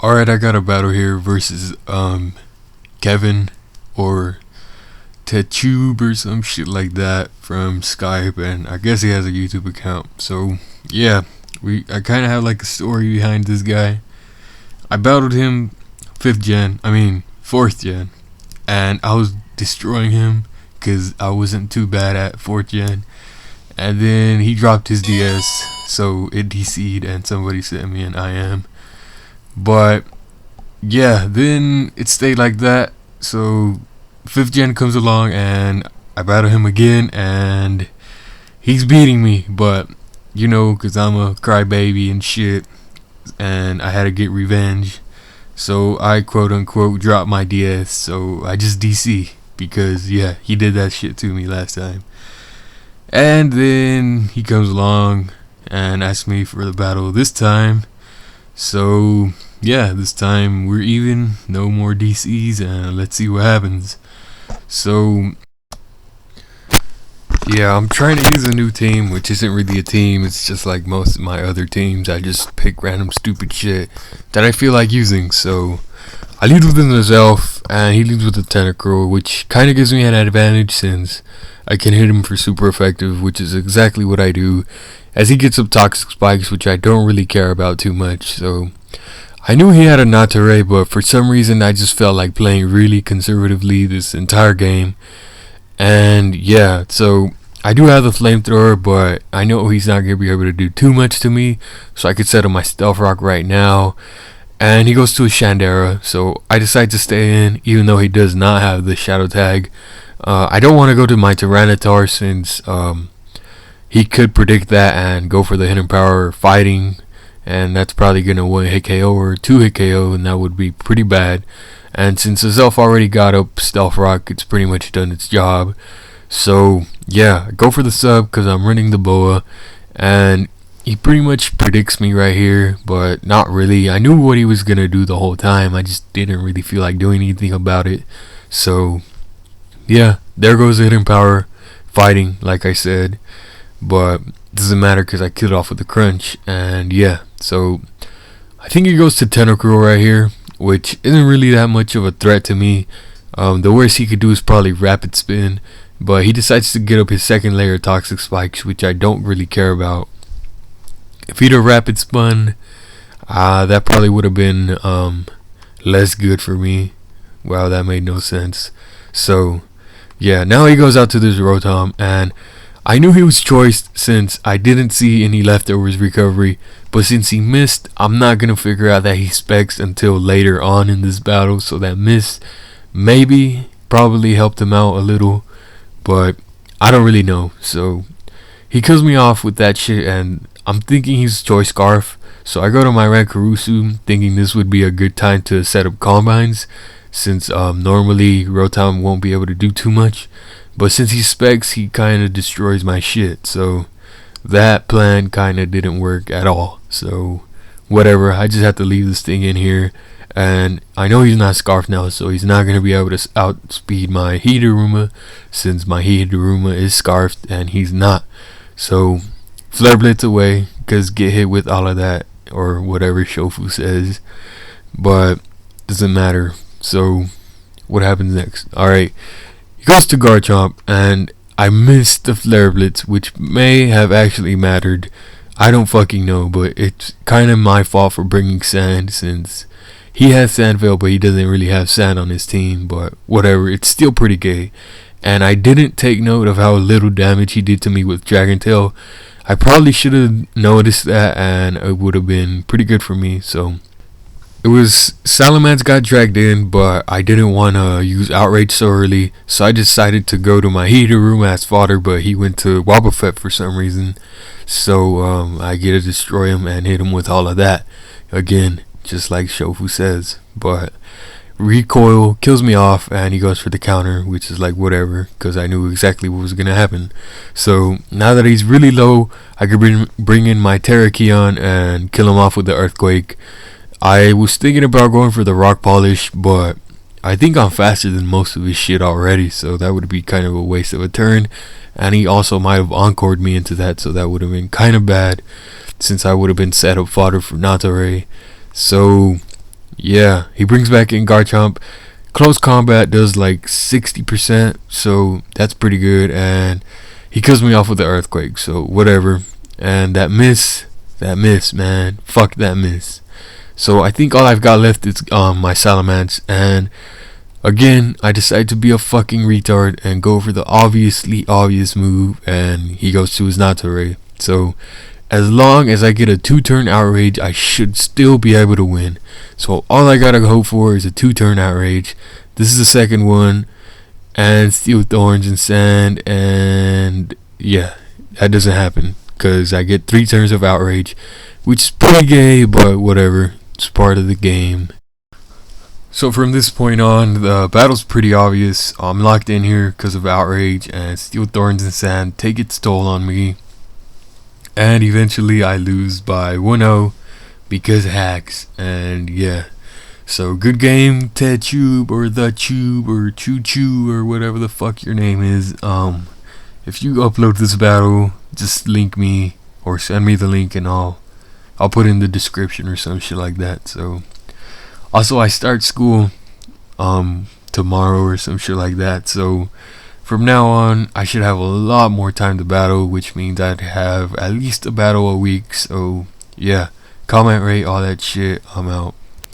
Alright, I got a battle here versus Kevin or TehChoob or some shit like that from Skype, and I guess he has a YouTube account. So yeah, I kinda have like a story behind this guy. I battled him 4th gen, and I was destroying him because I wasn't too bad at 4th gen. And then he dropped his DS, so it DC'd and somebody sent me an IM. But yeah, then it stayed like that. So 5th gen comes along and I battle him again, and he's beating me, but you know, cause I'm a crybaby and shit, and I had to get revenge. So I quote unquote dropped my DS, so I just DC because yeah, he did that shit to me last time. And then he comes along and asks me for the battle this time. So yeah, this time we're even, no more DCs, and let's see what happens. So yeah, I'm trying to use a new team, which isn't really a team, it's just like most of my other teams. I just pick random stupid shit that I feel like using. So I lead with an elf and he leads with a tentacle, which kind of gives me an advantage since I can hit him for super effective, which is exactly what I do, as he gets up toxic spikes, which I don't really care about too much. So I knew he had a Natare, but for some reason I just felt like playing really conservatively this entire game. And yeah, so I do have the flamethrower, but I know he's not going to be able to do too much to me, so I could set him my stealth rock right now. And he goes to a Shandera, so I decide to stay in, even though he does not have the shadow tag. I don't want to go to my Tyranitar since he could predict that and go for the hidden power fighting, and that's probably going to 1-hit KO or 2-hit KO, and that would be pretty bad. And since the Zelf already got up stealth rock, it's pretty much done its job. So yeah, go for the sub because I'm running the boa, and he pretty much predicts me right here, but not really. I knew what he was going to do the whole time, I just didn't really feel like doing anything about it. So yeah, there goes the hidden power fighting, like I said, but it doesn't matter because I killed it off with the crunch. And yeah, so I think he goes to tentacle right here, which isn't really that much of a threat to me. The worst he could do is probably rapid spin, but he decides to get up his second layer of toxic spikes, which I don't really care about. If he'd have rapid spun, that probably would have been less good for me. Wow, that made no sense. So yeah, now he goes out to this Rotom, and I knew he was choiced since I didn't see any leftovers recovery, but since he missed, I'm not gonna figure out that he specs until later on in this battle. So that miss probably helped him out a little, but I don't really know. So he kills me off with that shit, and I'm thinking he's choice scarf. So I go to my Rankarusu thinking this would be a good time to set up combines, since normally Rotom won't be able to do too much, but since he specs, he kind of destroys my shit. So that plan kind of didn't work at all. So whatever, I just have to leave this thing in here, and I know he's not scarfed now, so he's not going to be able to outspeed my Heateruma, since my Heateruma is scarfed and he's not. So Flare Blitz away, because get hit with all of that, or whatever Shofu says, but doesn't matter. So what happens next? Alright, he goes to Garchomp, and I missed the Flare Blitz, which may have actually mattered. I don't fucking know, but it's kind of my fault for bringing sand, since he has Sandveil, but he doesn't really have sand on his team. But whatever, it's still pretty gay. And I didn't take note of how little damage he did to me with Dragon Tail. I probably should have noticed that, and it would have been pretty good for me. So it was Salamence got dragged in, but I didn't want to use Outrage so early, so I decided to go to my Heateruma as fodder, but he went to Wobbuffet for some reason. So I get to destroy him and hit him with all of that again, just like Shofu says. But recoil kills me off, and he goes for the counter, which is like whatever, because I knew exactly what was gonna happen. So now that he's really low, I could bring in my Terrakion and kill him off with the Earthquake. I was thinking about going for the Rock Polish, but I think I'm faster than most of his shit already, so that would be kind of a waste of a turn. And he also might have encored me into that, so that would have been kind of bad, since I would have been set up fodder for Natare. So Yeah, he brings back in Garchomp. Close combat does like 60%, so that's pretty good. And he kills me off with the earthquake, so whatever. And that miss, man, fuck that miss. So I think all I've got left is my Salamence, and again I decide to be a fucking retard and go for the obviously obvious move, and he goes to his Nature. So as long as I get a 2-turn outrage, I should still be able to win. So all I gotta hope for is a 2-turn outrage. This is the second one, and Steel Thorns and Sand, and yeah, that doesn't happen because I get 3 turns of outrage, which is pretty gay, but whatever, it's part of the game. So from this point on, the battle's pretty obvious. I'm locked in here because of outrage, and Steel Thorns and Sand take its toll on me. And eventually I lose by 1-0 because hacks. And yeah, so good game, TehChoob or the Tube or Choo or whatever the fuck your name is. If you upload this battle, just link me or send me the link, and I'll put in the description or some shit like that. So also I start school tomorrow or some shit like that. So from now on, I should have a lot more time to battle, which means I'd have at least a battle a week. So yeah, comment, rate, all that shit. I'm out.